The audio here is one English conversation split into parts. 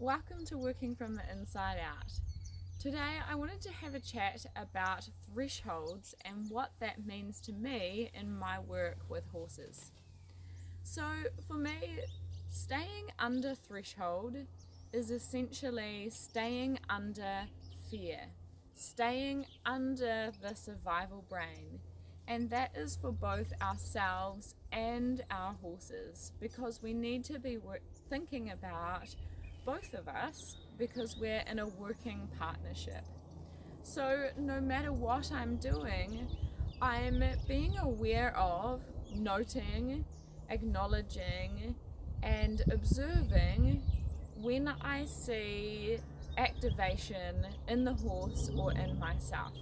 Welcome to Working from the Inside Out. Today I wanted to have a chat about thresholds and what that means to me in my work with horses. So for me, staying under threshold is essentially staying under fear, staying under the survival brain, and that is for both ourselves and our horses, because we need to be thinking about both of us because we're in a working partnership. So no matter what I'm doing, I'm being aware of, noting, acknowledging, and observing when I see activation in the horse or in myself.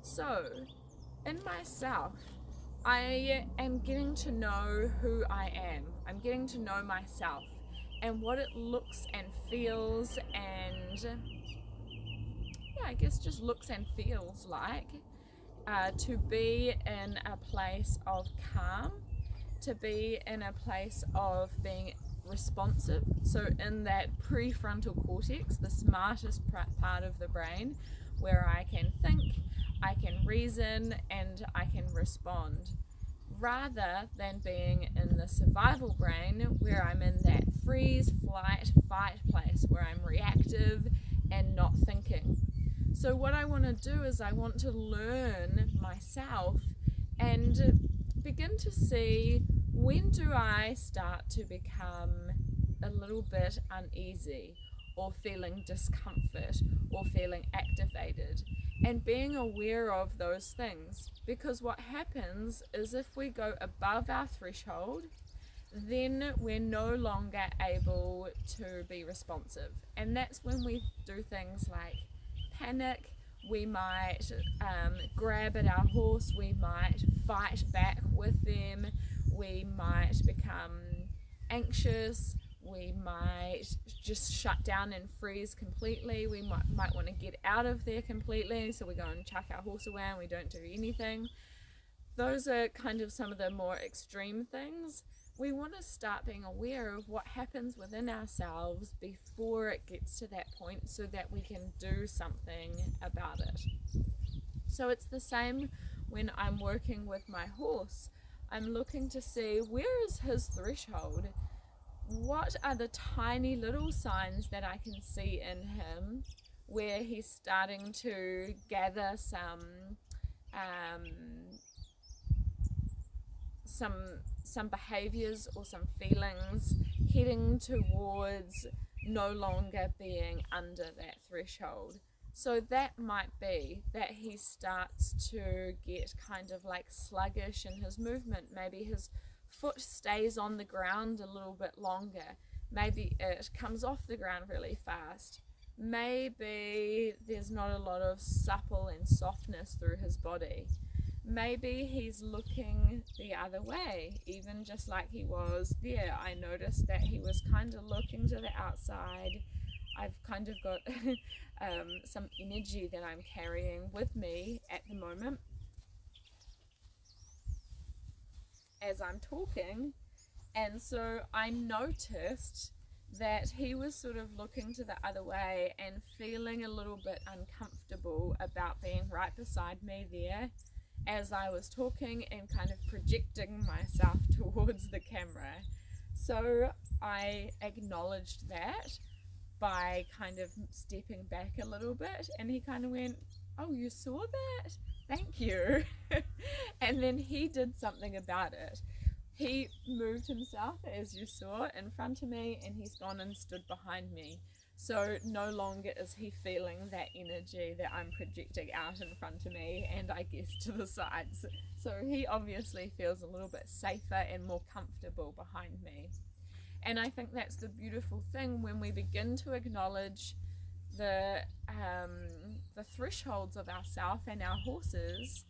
So, in myself, I am getting to know who I am. I'm getting to know myself and what it looks and feels and I guess just looks and feels like to be in a place of calm, to be in a place of being responsive. So in that prefrontal cortex, the smartest part of the brain, where I can think, I can reason, and I can respond, rather than being in the survival brain where I'm in that freeze, flight, fight place where I'm reactive and not thinking. So what I want to do is I want to learn myself and begin to see, when do I start to become a little bit uneasy or feeling discomfort or feeling activated, and being aware of those things. Because what happens is if we go above our threshold, then we're no longer able to be responsive, and that's when we do things like panic. We might grab at our horse, we might fight back with them, we might become anxious, we might just shut down and freeze completely, we might want to get out of there completely, so we go and chuck our horse away and we don't do anything. Those are kind of some of the more extreme things. We want to start being aware of what happens within ourselves before it gets to that point so that we can do something about it. So it's the same when I'm working with my horse. I'm looking to see, where is his threshold? What are the tiny little signs that I can see in him where he's starting to gather some behaviors or some feelings heading towards no longer being under that threshold. So that might be that he starts to get kind of like sluggish in his movement. Maybe his foot stays on the ground a little bit longer. Maybe it comes off the ground really fast. Maybe there's not a lot of supple and softness through his body. Maybe he's looking the other way, even just like he was there. I noticed that he was kind of looking to the outside. I've kind of got some energy that I'm carrying with me at the moment as I'm talking, and so I noticed that he was sort of looking to the other way and feeling a little bit uncomfortable about being right beside me there as I was talking and kind of projecting myself towards the camera. So I acknowledged that by kind of stepping back a little bit, and he kind of went, "Oh, you saw that? Thank you." And then he did something about it. He moved himself, as you saw, in front of me, and he's gone and stood behind me. So no longer is he feeling that energy that I'm projecting out in front of me and I guess to the sides. So he obviously feels a little bit safer and more comfortable behind me. And I think that's the beautiful thing when we begin to acknowledge the thresholds of ourselves and our horses,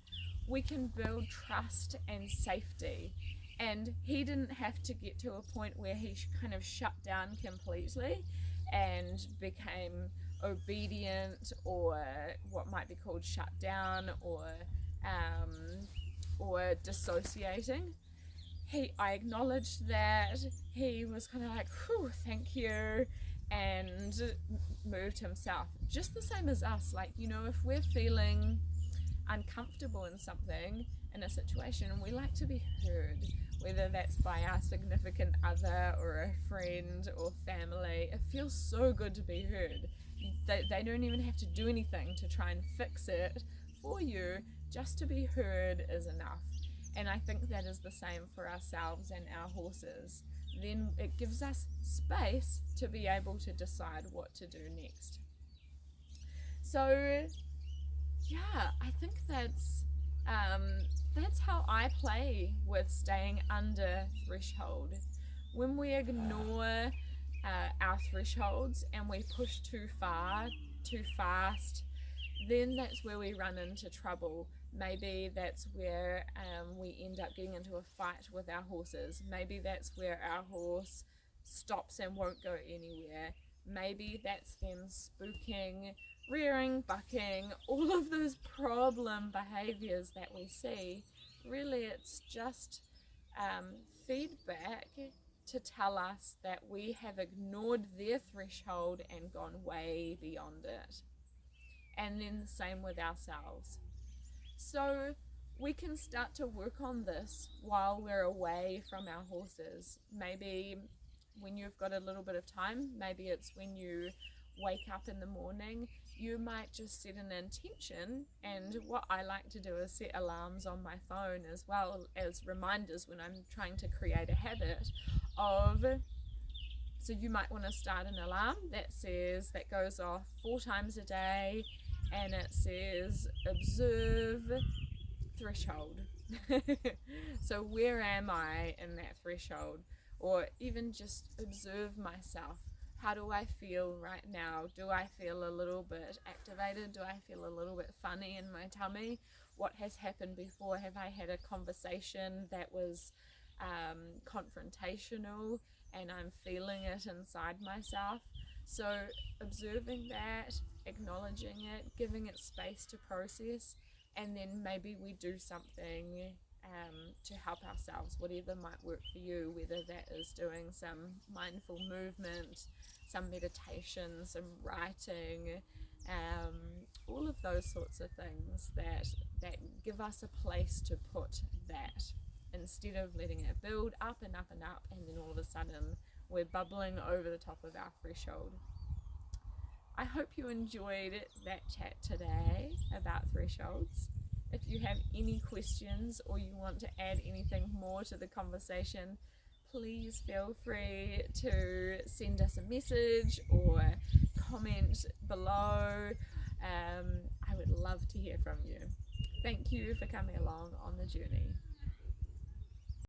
we can build trust and safety. And he didn't have to get to a point where he kind of shut down completely and became obedient, or what might be called shut down, or dissociating. I acknowledged that. He was kind of like, "Whew, thank you," and moved himself, just the same as us. Like, you know, if we're feeling uncomfortable in something, in a situation, and we like to be heard, whether that's by our significant other or a friend or family. It feels so good to be heard. They don't even have to do anything to try and fix it for you. Just to be heard is enough. And I think that is the same for ourselves and our horses. Then it gives us space to be able to decide what to do next. So yeah, I think that's how I play with staying under threshold. When we ignore our thresholds and we push too far, too fast, then that's where we run into trouble. Maybe that's where we end up getting into a fight with our horses. Maybe that's where our horse stops and won't go anywhere. Maybe that's them spooking, rearing, bucking, all of those problem behaviors that we see. Really, it's just feedback to tell us that we have ignored their threshold and gone way beyond it. And then the same with ourselves. So we can start to work on this while we're away from our horses. Maybe when you've got a little bit of time, maybe it's when you wake up in the morning, you might just set an intention. And what I like to do is set alarms on my phone as well as reminders when I'm trying to create a habit of. So you might want to start an alarm that goes off 4 times a day, and it says observe threshold. So where am I in that threshold? Or even just observe myself. How do I feel right now? Do I feel a little bit activated? Do I feel a little bit funny in my tummy? What has happened before? Have I had a conversation that was confrontational and I'm feeling it inside myself? So observing that, acknowledging it, giving it space to process, and then maybe we do something to help ourselves, whatever might work for you, whether that is doing some mindful movement, some meditation, some writing, all of those sorts of things that give us a place to put that, instead of letting it build up and up and up, and then all of a sudden we're bubbling over the top of our threshold. I hope you enjoyed that chat today about thresholds. If you have any questions or you want to add anything more to the conversation, please feel free to send us a message or comment below. I would love to hear from you. Thank you for coming along on the journey.